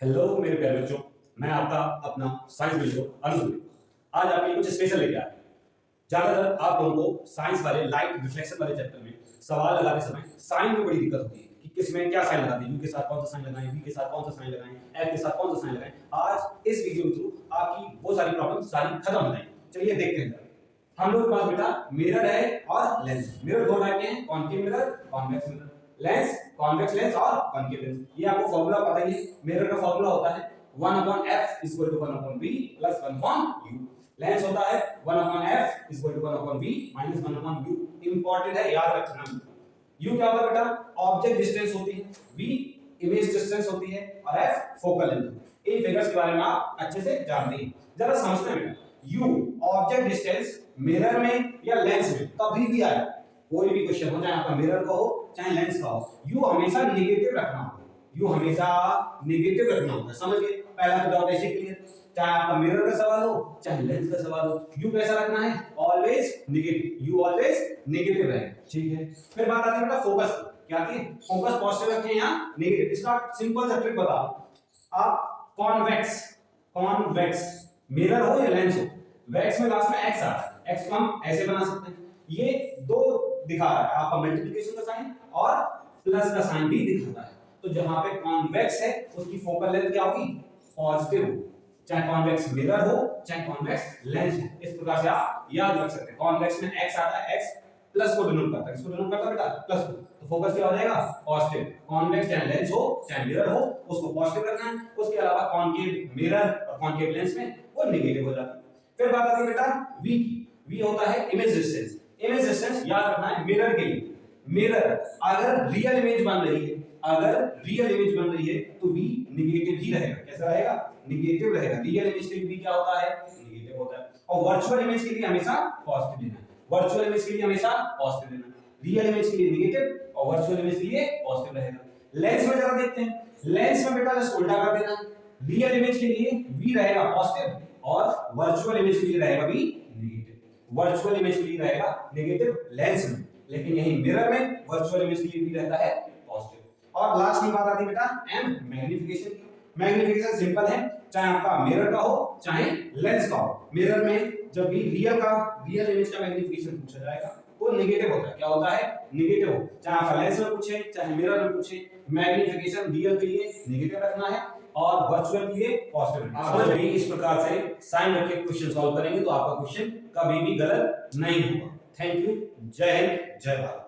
Hello मेरे प्यारे बच्चों, मैं आपका अपना साइंस वीडियो अनुज आज आपके लिए कुछ स्पेशल लेके आया। ज्यादातर आप लोगों को साइंस वाले लाइट रिफ्लेक्शन वाले चैप्टर में सवाल लगाते समय साइन में बड़ी दिक्कत होती है कि किसमें क्या साइन लगाते हैं, यू के साथ कौन सा साइन लगाएं, वी के साथ कौन सा साइन लगाएं, एफ के साथ कौन सा साइन लगाएं। आज इस वीडियो के थ्रू आपकी वो सारी प्रॉब्लम सारी खत्म हो जाएंगी। चलिए देखते हैं। हम लोग के पास बेटा मिरर है और लेंस। मिरर दो टाइप के हैं, concave mirror, convex mirror. Lens convex lens और कॉन्केव लेंस। ये आपको फार्मूला पता ही है। मिरर का फार्मूला होता है 1/f = 1/v + 1/u। लेंस होता है 1/f = 1/v - 1/u। इंपॉर्टेंट है, याद रखना। u क्या होता है बेटा? ऑब्जेक्ट डिस्टेंस होती है, v इमेज डिस्टेंस होती है और f फोकल लेंथ। इन फिगर्स के बारे में आप अच्छे से जानते हैं। जरा समझते हैं बेटा। u ऑब्जेक्ट डिस्टेंस मिरर में या लेंस में कभी भी आए, कोई भी क्वेश्चन हो, चाहे आपका मिरर का हो चाहे लेंस का हो, यू हमेशा नेगेटिव रखना होगा। यू हमेशा नेगेटिव रखना होगा। समझ गए? पहला तो डाउट ऐसे क्लियर। चाहे आपका मिरर का सवाल हो चाहे लेंस का सवाल हो, यू कैसा रखना है? Always negative. You always negative रहेगा। ठीक है। फिर बात आती है बेटा फोकस की। क्या थी? फोकस पॉजिटिव रखें या नेगेटिव। इसका सिंपल सा ट्रिक बताओ। आप कॉन्वेक्स मिरर हो या लेंस हो, वैक्स में लास्ट में एक्स आता है। एक्स को हम ऐसे बना सकते हैं। ये दो दिखा रहा है, आपका मल्टीप्लिकेशन का साइन और प्लस का साइन भी दिखाता है। तो जहां पे कॉन्वेक्स है उसकी फोकल लेंथ क्या होगी? पॉजिटिव हो। चाहे कॉन्वेक्स मिरर हो चाहे कॉन्वेक्स लेंस हो, इस प्रकार से आप याद रख सकते हैं। कॉन्वेक्स में एक्स आता है, एक्स प्लस को डिनोट करता है। इसको डिनोट करता है बेटा प्लस को, तो फोकस क्या हो जाएगा? पॉजिटिव। कॉन्वेक्स चाहे लेंस हो चाहे मिरर हो, उसको पॉजिटिव रखना है। उसके अलावा कॉन्केव मिरर और कॉन्केव लेंस में वो नेगेटिव हो जाता है। फिर बात आती है बेटा v की। v होता है इमेज डिस्टेंस। इमेज डिस्टेंस याद रखना है मिरर के लिए। मिरर अगर रियल इमेज बन रही है, तो v नेगेटिव ही रहेगा। कैसा रहेगा? नेगेटिव रहेगा। रियल इमेज के लिए v क्या होता है? नेगेटिव होता है। और वर्चुअल इमेज के लिए हमेशा पॉजिटिव लेना है। वर्चुअल इमेज के लिए हमेशा पॉजिटिव लेना है। रियल इमेज के लिए नेगेटिव और वर्चुअल इमेज के लिए पॉजिटिव रहेगा। लेंस में जरा देखते हैं। लेंस में बेटा जस्ट उल्टा कर देना है। रियल इमेज के लिए v रहेगा पॉजिटिव और वर्चुअल इमेज के लिए रहेगा भी नेगेटिव। वर्चुअल इमेज के लिए रहेगा नेगेटिव लेंस में, लेकिन यही मिरर में वर्चुअल इमेज के लिए भी रहता है पॉजिटिव। और लास्ट में बात आती है बेटा एम मैग्नीफिकेशन की। मैग्नीफिकेशन सिंपल है, चाहे आपका मिरर का हो चाहे लेंस का हो। मिरर में जब भी रियल इमेज का मैग्नीफिकेशन पूछा जाएगा वो नेगेटिव होता है। क्या होता है? नेगेटिव हो। चाहे आपका लेंस में पूछे चाहे मिरर में पूछे, मैग्नीफिकेशन रियल के लिए नेगेटिव रखना है और वर्चुअल के लिए पॉजिटिव। आप भी इस प्रकार से साइन रख के क्वेश्चन सॉल्व करेंगे तो आपका क्वेश्चन कभी भी गलत नहीं होगा। Thank you. जय हिंद, जय भारत।